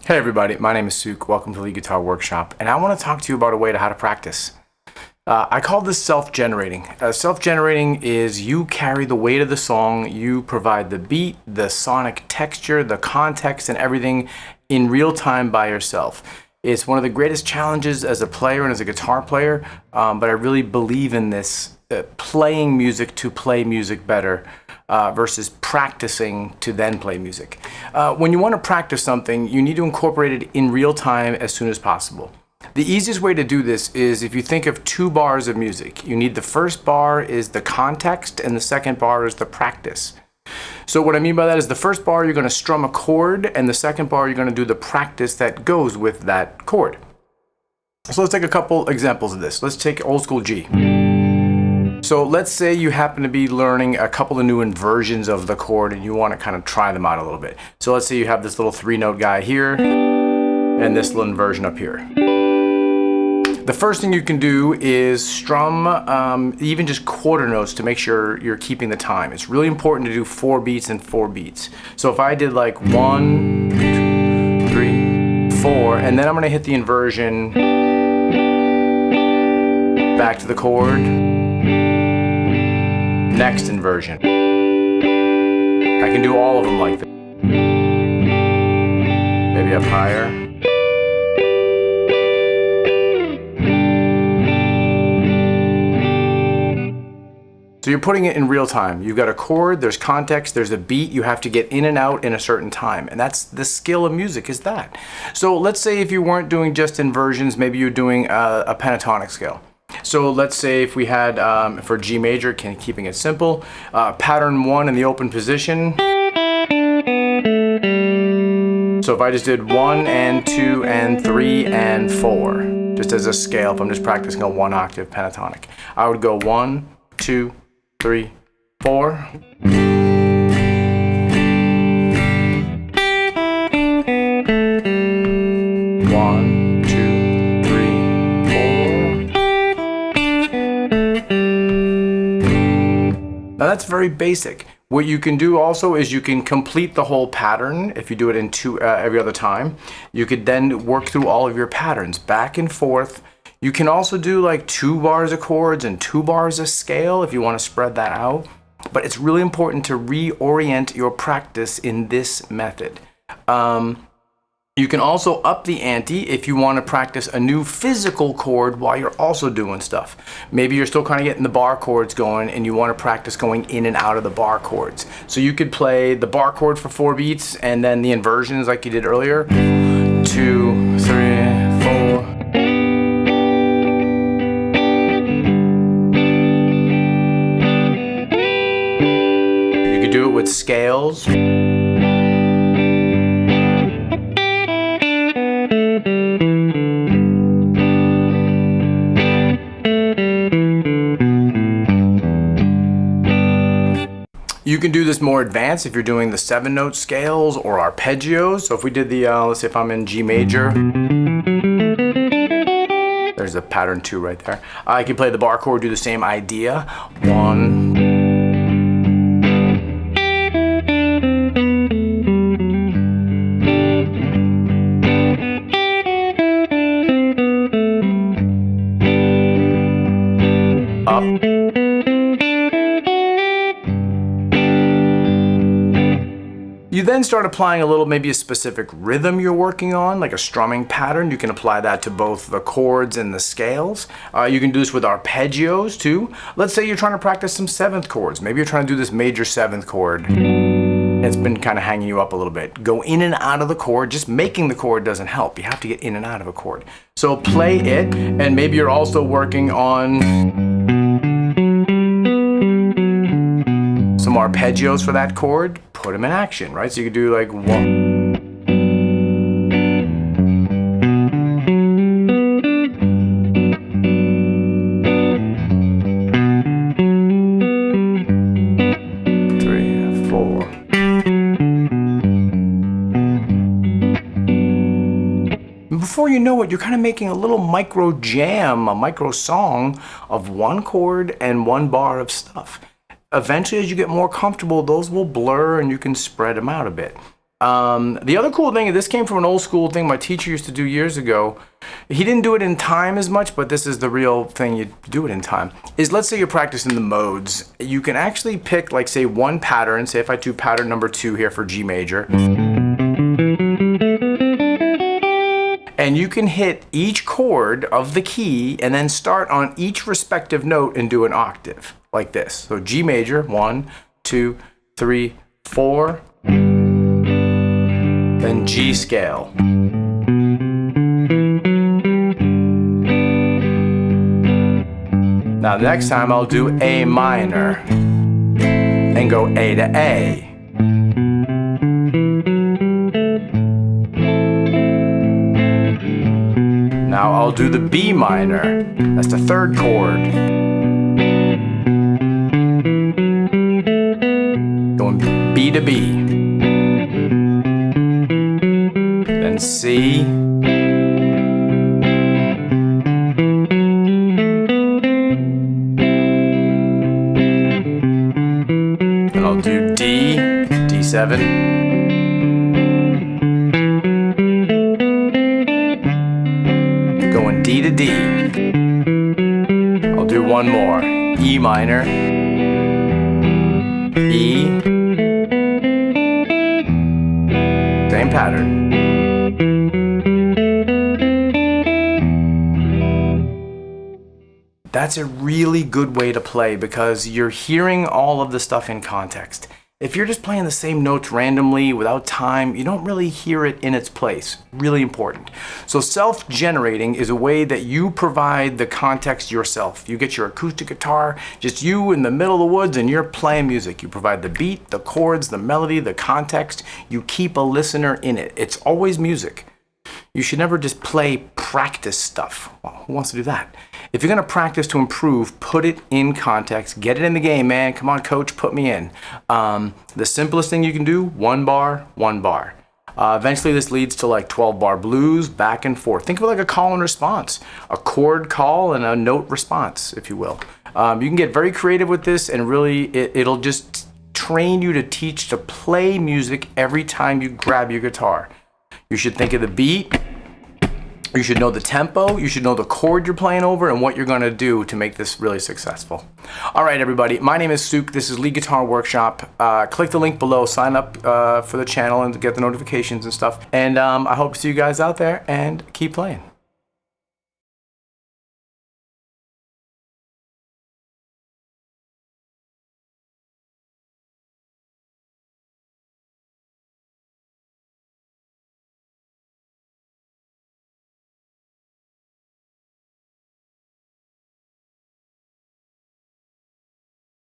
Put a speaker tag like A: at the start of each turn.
A: Hey everybody, my name is Suke. Welcome to Lead Guitar Workshop, and I want to talk to you about a way to how to practice. I call this self-generating. Self-generating is you carry the weight of the song, you provide the beat, the sonic texture, the context, and everything in real time by yourself. It's one of the greatest challenges as a player and as a guitar player, but I really believe in this, playing music to play music better. Versus practicing to then play music. When you want to practice something, you need to incorporate it in real time as soon as possible. The easiest way to do this is if you think of two bars of music. You need the first bar is the context and the second bar is the practice. So what I mean by that is the first bar you're going to strum a chord and the second bar you're going to do the practice that goes with that chord. So let's take a couple examples of this. Let's take old school G. So let's say you happen to be learning a couple of new inversions of the chord and you want to kind of try them out a little bit. So let's say you have this little 3-note guy here and this little inversion up here. The first thing you can do is strum even just quarter notes to make sure you're keeping the time. It's really important to do 4 beats and 4 beats. So if I did like 1, 2, 3, 4, and then I'm going to hit the inversion back to the chord. Next inversion. I can do all of them like this. Maybe up higher. So you're putting it in real time. You've got a chord, there's context, there's a beat, you have to get in and out in a certain time. And that's the skill of music, is that. So let's say if you weren't doing just inversions, maybe you're doing a pentatonic scale. So let's say if we had, for G major, keeping it simple, pattern 1 in the open position. So if I just did 1 and 2 and 3 and 4, just as a scale, if I'm just practicing a 1-octave pentatonic, I would go 1, 2, 3, 4. Now that's very basic. What you can do also is you can complete the whole pattern if you do it in every other time. You could then work through all of your patterns back and forth. You can also do like 2 bars of chords and 2 bars of scale if you want to spread that out. But it's really important to reorient your practice in this method. You can also up the ante if you want to practice a new physical chord while you're also doing stuff. Maybe you're still kind of getting the bar chords going and you want to practice going in and out of the bar chords. So you could play the bar chord for 4 beats and then the inversions like you did earlier. 2, 3, 4. You could do it with scales. You can do this more advanced if you're doing the 7-note scales or arpeggios. So if we did the, let's say if I'm in G major, there's a pattern 2 right there. I can play the bar chord, do the same idea. 1. Up. You then start applying maybe a specific rhythm you're working on, like a strumming pattern. You can apply that to both the chords and the scales. You can do this with arpeggios too. Let's say you're trying to practice some 7th chords. Maybe you're trying to do this major 7th chord. It's been kind of hanging you up a little bit. Go in and out of the chord. Just making the chord doesn't help. You have to get in and out of a chord. So play it, and maybe you're also working on some arpeggios for that chord. Put them in action, right? So you could do like 1. Before you know it, you're kind of making a little micro jam, a micro song of 1 chord and 1 bar of stuff. Eventually, as you get more comfortable, those will blur and you can spread them out a bit. The other cool thing, this came from an old school thing my teacher used to do years ago. He didn't do it in time as much, but this is the real thing, you do it in time, is let's say you're practicing the modes. You can actually pick, like, say, one pattern. Say if I do pattern number 2 here for G major. And you can hit each chord of the key and then start on each respective note and do an octave, like this. So G major, 1, 2, 3, 4. Then G scale. Now the next time I'll do A minor and go A to A. Now I'll do the B minor. That's the 3rd chord. Going B to B. Then C. Then I'll do D, D7. Going D to D. I'll do one more. E minor. E. Same pattern. That's a really good way to play because you're hearing all of the stuff in context. If you're just playing the same notes randomly without time, you don't really hear it in its place. Really important. So self-generating is a way that you provide the context yourself. You get your acoustic guitar, just you in the middle of the woods, and you're playing music. You provide the beat, the chords, the melody, the context. You keep a listener in it. It's always music. You should never just play practice stuff. Well, who wants to do that? If you're going to practice to improve, put it in context. Get it in the game, man. Come on, coach, put me in. The simplest thing you can do, 1 bar, 1 bar. Eventually this leads to like 12-bar blues, back and forth. Think of it like a call and response. A chord call and a note response, if you will. You can get very creative with this, and really it'll just train you to teach to play music every time you grab your guitar. You should think of the beat. You should know the tempo, you should know the chord you're playing over, and what you're going to do to make this really successful. All right, everybody, my name is Suke. This is Lead Guitar Workshop. Click the link below, sign up for the channel and get the notifications and stuff. And I hope to see you guys out there, and keep playing.